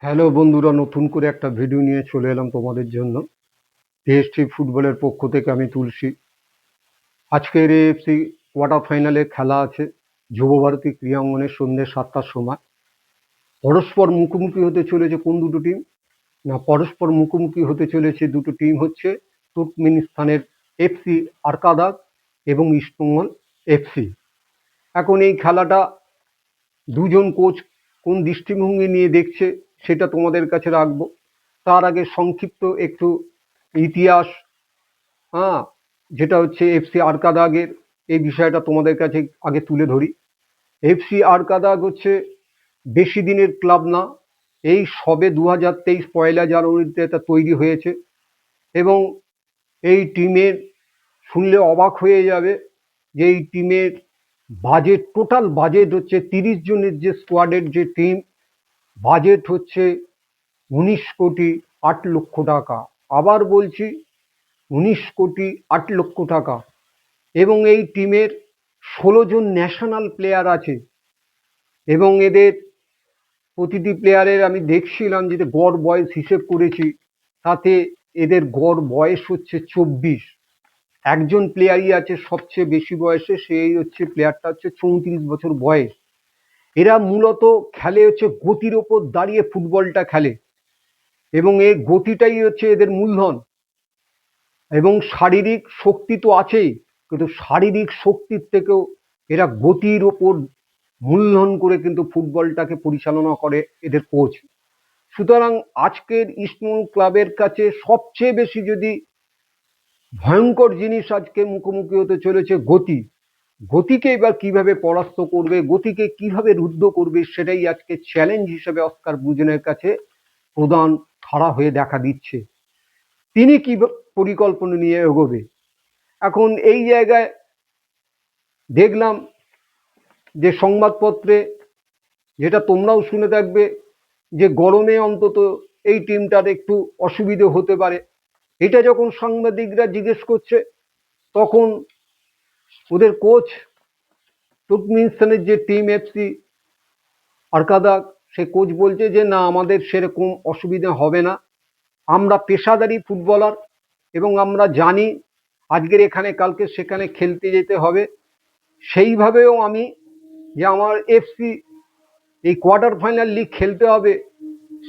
Hello বন্ধুরা, নতুন করে একটা ভিডিও নিয়ে চলে এলাম তোমাদের জন্য। টিএসটি ফুটবলের পক্ষ থেকে আমি তুলসী। আজকের এএফসি কোয়ার্টার ফাইনালে খেলা আছে যুবভারতী ক্রীড়াঙ্গনে সন্ধ্যে 7টার সময়। পরস্পর মুখোমুখি হতে চলেছে কোন দুটো টিম? না, পরস্পর মুখোমুখি হতে চলেছে দুটো টিম হচ্ছে তুর্কমেনিস্তানের এফসি আরকাদাগ এবং ইস্টবেঙ্গল এফসি। এখন এই খেলাটা দুজন কোচ কোন দৃষ্টিভঙ্গি নিয়ে দেখছে সেটা তোমাদের কাছে রাখবো। তার আগে সংক্ষিপ্ত একটু ইতিহাস, হ্যাঁ, যেটা হচ্ছে এফসি আরকাদাগের, এই বিষয়টা তোমাদের কাছে আগে তুলে ধরি। এফসি আরকাদাগ হচ্ছে বেশি দিনের ক্লাব না, এই সবে 2023 পয়লা জানুয়ারিতে এটা তৈরি হয়েছে এবং এই টিমের শুনলে অবাক হয়ে যাবে যে এই টিমের বাজেট, টোটাল বাজেট হচ্ছে 30 জনের যে স্কোয়াডের যে টিম, বাজেট হচ্ছে 19,08,00,000 টাকা। আবার বলছি 19,08,00,000 টাকা। এবং এই টিমের 16 জন ন্যাশনাল প্লেয়ার আছে এবং এদের প্রতিটি প্লেয়ারের আমি দেখছিলাম যে গড় বয়স হিসেব করেছি, তাতে এদের গড় বয়স হচ্ছে 24। একজন প্লেয়ারই আছে সবচেয়ে বেশি বয়সে, সেই হচ্ছে প্লেয়ারটা হচ্ছে 34 বছর বয়স। এরা মূলত খেলে হচ্ছে গতির ওপর দাঁড়িয়ে ফুটবলটা খেলে এবং এই গতিটাই হচ্ছে এদের মূলধন। এবং শারীরিক শক্তি তো আছেই, কিন্তু শারীরিক শক্তির থেকেও এরা গতির ওপর মূলধন করে কিন্তু ফুটবলটাকে পরিচালনা করে এদের কোচ। সুতরাং আজকের ইস্টবেঙ্গল ক্লাবের কাছে সবচেয়ে বেশি যদি ভয়ঙ্কর জিনিস আজকে মুখোমুখি হতে চলেছে গতি। গতিকে এবার কিভাবে পরাস্ত করবে, গতিকে কিভাবে রুদ্ধ করবে, সেটাই আজকে চ্যালেঞ্জ হিসেবে অস্কার ব্রুজেনের কাছে প্রধান খাড়া হয়ে দেখা দিচ্ছে। তিনি কি পরিকল্পনা নিয়ে এগোবে। এখন এই জায়গায় দেখলাম যে সংবাদপত্রে, যেটা তোমরাও শুনে থাকবে, যে গরমে অন্তত এই টিমটার একটু অসুবিধে হতে পারে। এটা যখন সাংবাদিকরা জিজ্ঞেস করছে, তখন ওদের কোচ, তুর্কমেনিস্তানের যে টিম এফসি আরকাদাগ, সে কোচ বলছে যে না, আমাদের সেরকম অসুবিধা হবে না, আমরা পেশাদারি ফুটবলার এবং আমরা জানি আজকের এখানে কালকে সেখানে খেলতে যেতে হবে। সেইভাবেও আমি, যে আমার এফসি এই কোয়ার্টার ফাইনাল লিগ খেলতে হবে,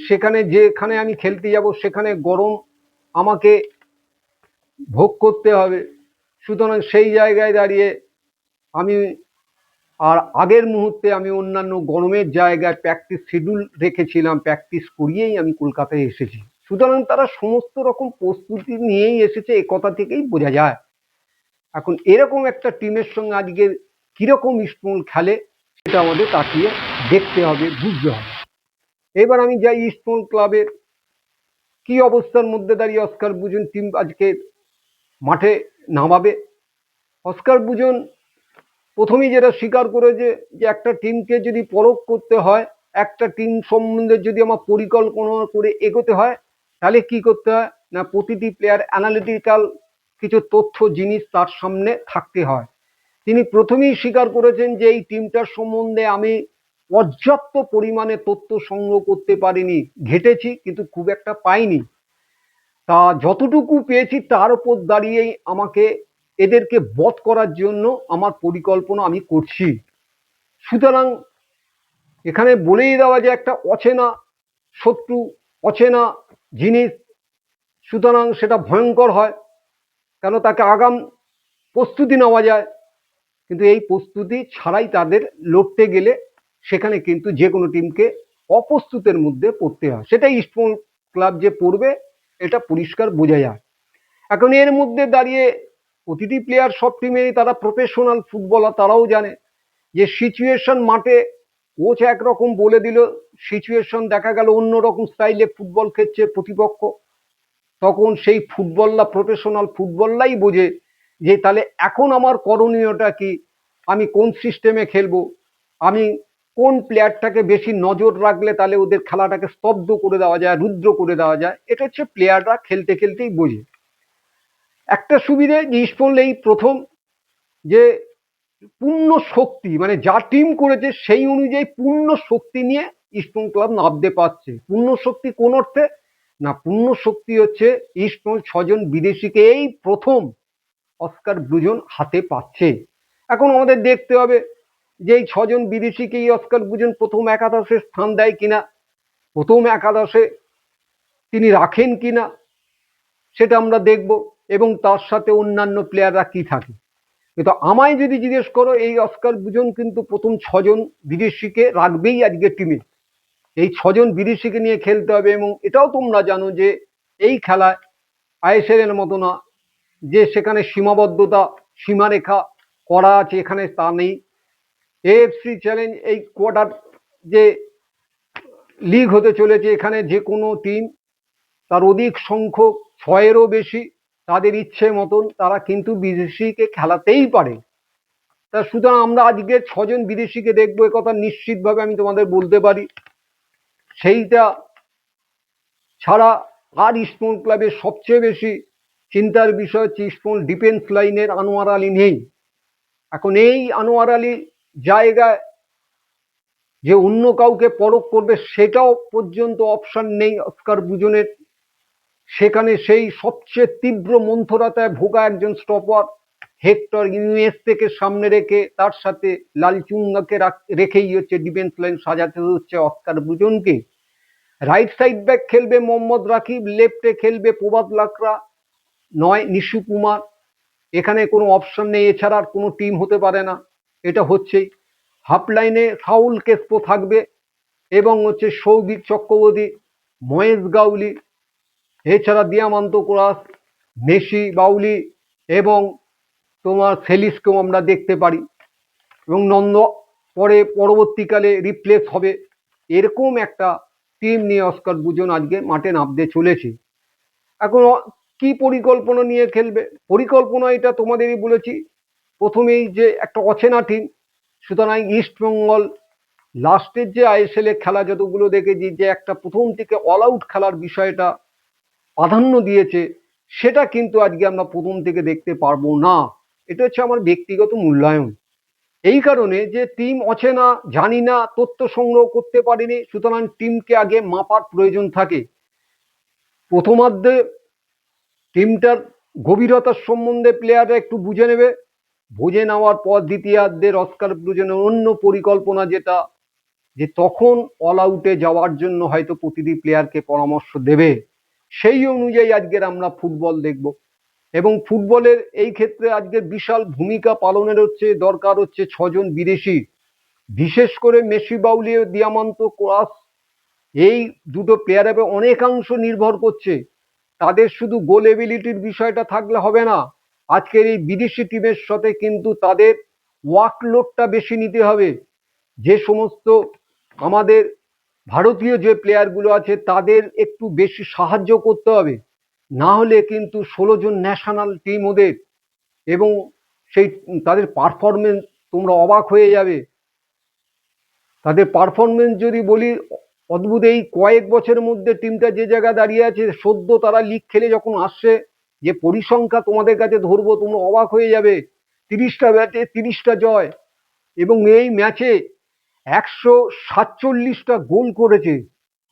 সেখানে যেখানে আমি খেলতে যাব সেখানে গরম আমাকে ভোগ করতে হবে। সুতরাং সেই জায়গায় দাঁড়িয়ে আমি আর আগের মুহূর্তে আমি অন্যান্য গরমের জায়গায় প্র্যাকটিস শিডিউল রেখেছিলাম, প্র্যাকটিস করিয়েই আমি কলকাতায় এসেছি। সুতরাং তারা সমস্ত রকম প্রস্তুতি নিয়েই এসেছে, এ কথা থেকেই বোঝা যায়। এখন এরকম একটা টিমের সঙ্গে আজকে কিরকম ইস্টবেঙ্গল খেলে সেটা আমাদের তাকিয়ে দেখতে হবে, বুঝতে হবে। এবার আমি যাই ইস্টবেঙ্গল ক্লাবের কি অবস্থার মধ্যে দাঁড়িয়ে অস্কার ব্রুজেন টিম আজকে মাঠে নামাবে। অস্কার ব্রুজেন প্রথমেই যেটা স্বীকার করেছে যে একটা টিমকে যদি পরখ করতে হয়, একটা টিম সম্বন্ধে যদি আমার পরিকল্পনা করে এগোতে হয়, তাহলে কি করতে হয় না, প্রতিটি প্লেয়ার অ্যানালিটিক্যাল কিছু তথ্য জিনিস তার সামনে থাকতে হয়। তিনি প্রথমেই স্বীকার করেছেন যে এই টিমটার সম্বন্ধে আমি পর্যাপ্ত পরিমাণে তথ্য সংগ্রহ করতে পারিনি, ঘেটেছি কিন্তু খুব একটা পাইনি। তা যতটুকু পেয়েছি তার উপর দাঁড়িয়েই আমাকে এদেরকে বধ করার জন্য আমার পরিকল্পনা আমি করছি। সুতরাং এখানে বলেই দেওয়া যে একটা অচেনা শত্রু, অচেনা জিনিস, সুতরাং সেটা ভয়ঙ্কর হয়, কেন তাকে আগাম প্রস্তুতি নেওয়া যায়, কিন্তু এই প্রস্তুতি ছাড়াই তাদের লড়তে গেলে সেখানে কিন্তু যে কোনো টিমকে অপ্রস্তুতের মধ্যে পড়তে হয়। সেটা ইস্টবেঙ্গল ক্লাব যে পড়বে এটা পরিষ্কার বোঝা যায়। এখন এর মধ্যে দাঁড়িয়ে প্রতিটি প্লেয়ার, সব টিমেই তারা প্রফেশনাল ফুটবলার, তারাও জানে যে সিচুয়েশন মাঠে কোচ একরকম বলে দিল, সিচুয়েশন দেখা গেল অন্যরকম স্টাইলে ফুটবল খেলছে প্রতিপক্ষ, তখন সেই ফুটবলার, প্রফেশনাল ফুটবলারই বোঝে যে তাহলে এখন আমার করণীয়টা কি, আমি কোন সিস্টেমে খেলবো, আমি কোন প্লেয়ারটাকে বেশি নজর রাখলে তাহলে ওদের খেলাটাকে স্তব্ধ করে দেওয়া যায়, রুদ্র করে দেওয়া যায়। এটা হচ্ছে প্লেয়াররা খেলতে খেলতেই বোঝে। একটা সুবিধে যে ইস্টবেঙ্গল এই প্রথম যে পূর্ণ শক্তি, মানে যা টিম করেছে সেই অনুযায়ী পূর্ণ শক্তি নিয়ে ইস্টবেঙ্গল ক্লাব নামতে পারছে। পূর্ণ শক্তি কোন অর্থে? না, পূর্ণ শক্তি হচ্ছে ইস্টবেঙ্গল 6 জন বিদেশিকে এই প্রথম অস্কার ব্রুজন হাতে পাচ্ছে। এখন আমাদের দেখতে হবে যে এই 6 জন বিদেশিকে এই অস্কার ব্রুজন প্রথম একাদশে স্থান দেয় কিনা, প্রথম একাদশে তিনি রাখেন কিনা, সেটা আমরা দেখব, এবং তার সাথে অন্যান্য প্লেয়াররা কি থাকে। কিন্তু আমায় যদি জিজ্ঞেস করো, এই অস্কার ব্রুজন কিন্তু প্রথম 6 জন বিদেশিকে রাখবেই আজকের টিমে। এই 6 জন বিদেশিকে নিয়ে খেলতে হবে, এবং এটাও তোমরা জানো যে এই খেলায় আইএসএল এর মতো না যে সেখানে সীমাবদ্ধতা সীমারেখা করা আছে, এখানে তা নেই। এএফসি চ্যালেঞ্জ এই কোয়ার্টার যে লিগ হতে চলেছে, এখানে যে কোনো টিম তার অধিক সংখ্যক 6-এরও বেশি তাদের ইচ্ছে মতন তারা কিন্তু বিদেশিকে খেলাতেই পারে। তা সুতরাং আমরা আজকে 6 জন বিদেশিকে দেখবো, একথা নিশ্চিতভাবে আমি তোমাদের বলতে পারি। সেইটা ছাড়া আর ইস্টবেঙ্গল ক্লাবের সবচেয়ে বেশি চিন্তার বিষয় হচ্ছে ইস্টবেঙ্গল ডিফেন্স লাইনের আনোয়ার আলী নেই। এখন এই আনোয়ার আলী জায়গায় যে অন্য কাউকে পরখ করবে সেটাও পর্যন্ত অপশন নেই অস্কার ব্রুজনের। সেখানে সেই সবচেয়ে তীব্র মন্থরতায় ভোগা একজন স্টপার হেক্টর ইউএস থেকে সামনে রেখে তার সাথে লালচুঙ্গাকে রেখেই হচ্ছে ডিফেন্স লাইন সাজাতে হচ্ছে অস্কার ব্রুজনকে। রাইট সাইড ব্যাক খেলবে মোহাম্মদ রাকিব, লেফটে খেলবে প্রভাত লাকড়া, নয় নিশু কুমার। এখানে কোনো অপশন নেই, এছাড়া আর কোনো টিম হতে পারে না। এটা হচ্ছেই। হাফ লাইনে সাউল কেস্পো থাকবে, এবং হচ্ছে সৌভিক চক্রবর্তী, মহেশ গাউলি, এছাড়া দিয়ামান্ত কোরাস, মেসি বাউলি এবং তোমার সেলিসকেও আমরা দেখতে পারি, এবং নন্দ পরবর্তীকালে রিপ্লেস হবে। এরকম একটা টিম নিয়ে অস্কার ব্রুজন আজকে মাঠে নামতে চলেছে। এখন কি পরিকল্পনা নিয়ে খেলবে? পরিকল্পনা এটা তোমাদেরই বলেছি প্রথমেই, যে একটা অচেনা টিম। সুতরাং ইস্টবেঙ্গল লাস্টের যে আইএসএল এর খেলা যতগুলো দেখেছি, যে একটা প্রথম থেকে অল আউট খেলার বিষয়টা প্রাধান্য দিয়েছে, সেটা কিন্তু আজকে আমরা প্রথম থেকে দেখতে পারবো না। এটা হচ্ছে আমার ব্যক্তিগত মূল্যায়ন। এই কারণে যে টিম অচেনা, জানি না, তথ্য সংগ্রহ করতে পারিনি, সুতরাং টিমকে আগে মাপার প্রয়োজন থাকে। প্রথমার্ধে টিমটার গভীরতার সম্বন্ধে প্লেয়াররা একটু বুঝে নেবে, বুঝে নেওয়ার পর দ্বিতীয়ার্ধের অস্কার ব্রুজনের অন্য পরিকল্পনা যেটা, যে তখন অল আউটে যাওয়ার জন্য হয়তো প্রতিটি প্লেয়ারকে পরামর্শ দেবে। সেই অনুযায়ী আজকের আমরা ফুটবল দেখব, এবং ফুটবলের এই ক্ষেত্রে আজকের বিশাল ভূমিকা পালনের দরকার হচ্ছে 6 জন বিদেশি, বিশেষ করে মেসি বাউলি ও দিয়ামান্ত কোরাস। এই দুটো প্লেয়ারের অনেকাংশ নির্ভর করছে। তাদের শুধু গোল এবিলিটির বিষয়টা থাকলে হবে না, আজকের এই বিদেশি টিমের সাথে কিন্তু তাদের ওয়ার্কলোডটা বেশি নিতে হবে। যে সমস্ত আমাদের ভারতীয় যে প্লেয়ারগুলো আছে তাদের একটু বেশি সাহায্য করতে হবে, না হলে কিন্তু 16 জন ন্যাশনাল টিম ওদের, এবং সেই তাদের পারফরমেন্স তোমরা অবাক হয়ে যাবে। তাদের পারফরমেন্স যদি বলি, অদ্ভুত। এই কয়েক বছরের মধ্যে টিমটা যে জায়গায় দাঁড়িয়ে আছে, সদ্য তারা লিগ খেলে যখন আসছে, যে পরিসংখ্যা তোমাদের কাছে ধরবো তোমরা অবাক হয়ে যাবে। 30টা ম্যাচে 30টা জয়, এবং এই ম্যাচে 147টা গোল করেছে।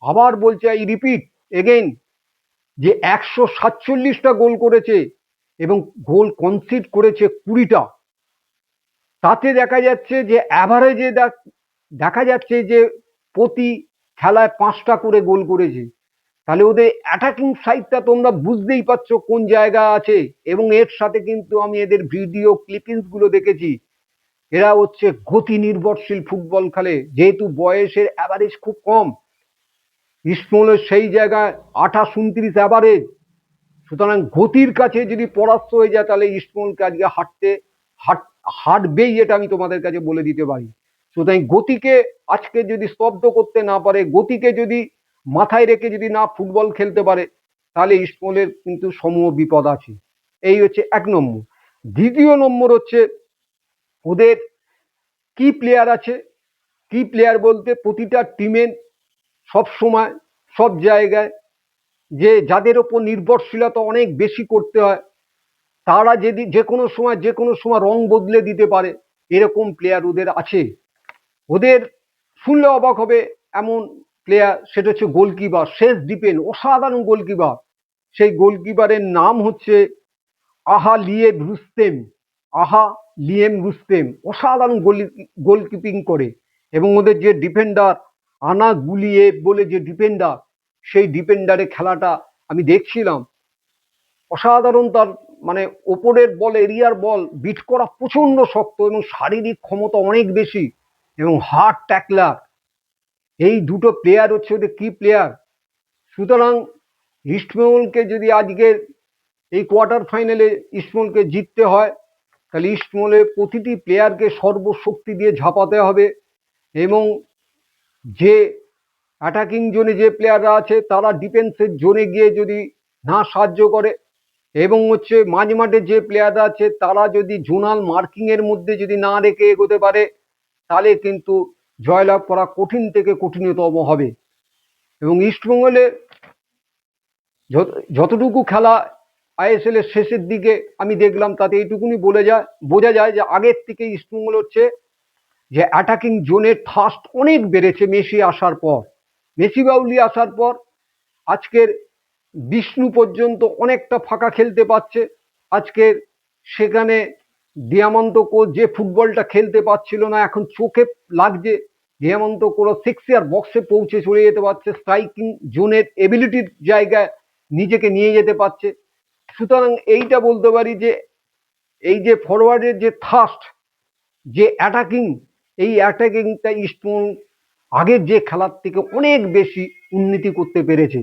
আবার বলছে, আই রিপিট এগেইন, যে 147টা গোল করেছে, এবং গোল কনসিড করেছে 20টা। তাতে দেখা যাচ্ছে যে অ্যাভারেজে দেখা যাচ্ছে যে প্রতি খেলায় 5টা করে গোল করেছে। তাহলে ওদের অ্যাটাকিং সাইডটা তোমরা বুঝতেই পারছো কোন জায়গা আছে। এবং এর সাথে কিন্তু আমি এদের ভিডিও ক্লিপিংস গুলো দেখেছি, এরা হচ্ছে গতি নির্ভরশীল ফুটবল খেলে, যেহেতু বয়সের অ্যাভারেজ খুব কম। ইস্টবেঙ্গলের সেই জায়গায় 28-29 অ্যাভারেজ। সুতরাং গতির কাছে যদি পরাস্ত হয়ে যায়, তাহলে ইস্টবেঙ্গলকে আজকে হাঁটবেই, এটা আমি তোমাদের কাছে বলে দিতে পারি। সুতরাং গতিকে আজকে যদি স্তব্ধ করতে না পারে, গতিকে যদি মাথায় রেখে যদি না ফুটবল খেলতে পারে, তাহলে ইস্টবেঙ্গলের কিন্তু সমূহ বিপদ আছে। এই হচ্ছে 1 নম্বর। দ্বিতীয় নম্বর হচ্ছে ওদের কি প্লেয়ার আছে। কি প্লেয়ার বলতে, প্রতিটা টিমের সব সময় সব জায়গায় যে যাদের ওপর নির্ভরশীলতা অনেক বেশি করতে হয়, তারা যদি যে কোনো সময় রং বদলে দিতে পারে, এরকম প্লেয়ার ওদের আছে। ওদের শুনলে অবাক হবে, এমন প্লেয়ার, সেটা হচ্ছে গোলকিপার, শেষ ডিপেন, অসাধারণ গোলকিপার। সেই গোলকিপারের নাম হচ্ছে আহা লিয়েম রুস্তেম। আহা লিয়েম রুস্তেম অসাধারণ গোলকিপিং করে। এবং ওদের যে ডিফেন্ডার আনা গুলিয়েভ বলে যে ডিফেন্ডার, সেই ডিফেন্ডারের খেলাটা আমি দেখছিলাম। অসাধারণ তার মানে ওপরের বল, এরিয়ার বল বিট করা প্রচন্ড শক্ত এবং শারীরিক ক্ষমতা অনেক বেশি এবং হার্ড ট্যাকলার। এই দুটো প্লেয়ার হচ্ছে ওদের কি প্লেয়ার। সুতরাং ইস্টবেঙ্গলকে যদি আজকের এই কোয়ার্টার ফাইনালে ইস্টবেঙ্গলকে জিততে হয়, তাহলে ইস্টবেঙ্গলের প্রতিটি প্লেয়ারকে সর্বশক্তি দিয়ে ঝাঁপাতে হবে এবং যে অ্যাটাকিং জোনে যে প্লেয়াররা আছে তারা ডিফেন্সের জোনে গিয়ে যদি না সাহায্য করে এবং হচ্ছে মাঝ মাঠে যে প্লেয়াররা আছে তারা যদি জোনাল মার্কিংয়ের মধ্যে যদি না রেখে এগোতে পারে, তাহলে কিন্তু জয়লাভ করা কঠিন থেকে কঠিনতম হবে। এবং ইস্টবেঙ্গলে যতটুকু খেলা আইএসএল এর শেষের দিকে আমি দেখলাম, তাতে এইটুকুনি বোঝা যায় যে আগের থেকে ইস্টবেঙ্গল হচ্ছে যে অ্যাটাকিং জোনের থার্স্ট অনেক বেড়েছে মেসি আসার পর। মেসি বাউলি আসার পর আজকের বিষ্ণু পর্যন্ত অনেকটা ফাঁকা খেলতে পারছে। আজকের সেখানে দিয়ামন্ত কোচ যে ফুটবলটা খেলতে পারছিল না, এখন চোখে লাগছে দিয়ামন্ত কোচ 6 ইয়ার বক্সে পৌঁছে চলে যেতে পারছে, স্ট্রাইকিং জোনের এবিলিটির জায়গায় নিজেকে নিয়ে যেতে পারছে। সুতরাং এইটা বলতে পারি যে এই যে ফরওয়ার্ডের যে থার্স্ট, যে অ্যাটাকিং, এই অ্যাটাকিংটা ইস্টবেঙ্গল আগের যে খেলার থেকে অনেক বেশি উন্নতি করতে পেরেছে।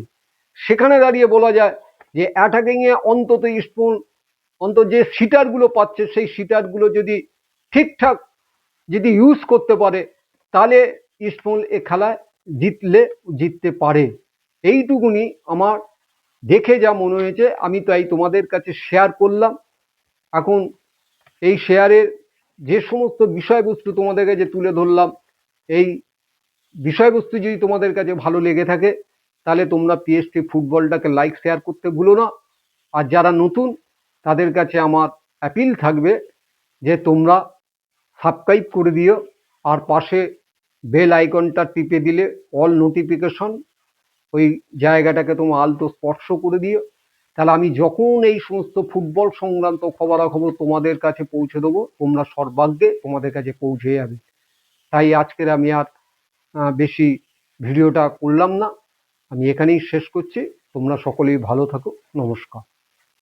সেখানে দাঁড়িয়ে বলা যায় যে অ্যাটাকিংয়ে অন্তত ইস্টবেঙ্গল অন্তত যে সিটারগুলো পাচ্ছে, সেই সিটারগুলো যদি ঠিকঠাক যদি ইউজ করতে পারে, তাহলে ইস্টবেঙ্গল এ খেলায় জিততে পারে। এইটুকুনি আমার দেখে যা মনে হয়েছে, আমি তাই তোমাদের কাছে শেয়ার করলাম। এখন এই শেয়ারের যে সমস্ত বিষয়বস্তু তোমাদের কাছে তুলে ধরলাম, এই বিষয়বস্তু যদি তোমাদের কাছে ভালো লেগে থাকে, তাহলে তোমরা পিএসটি ফুটবলটাকে লাইক শেয়ার করতে ভুলো না। আর যারা নতুন, তাদের কাছে আমার অ্যাপিল থাকবে যে তোমরা সাবস্ক্রাইব করে দিও, আর পাশে বেল আইকনটা টিপে দিলে অল নোটিফিকেশন ওই জায়গাটাকে তোমরা আলতো স্পর্শ করে দিও। তাহলে আমি যখন এই সমস্ত ফুটবল সংক্রান্ত খবরাখবর তোমাদের কাছে পৌঁছে দেবো, তোমরা সর্বাগ্যে তোমাদের কাছে পৌঁছে যাবে। তাই আজকের আমি আর বেশি ভিডিওটা করলাম না, আমি এখানেই শেষ করছি। তোমরা সকলেই ভালো থাকো। নমস্কার।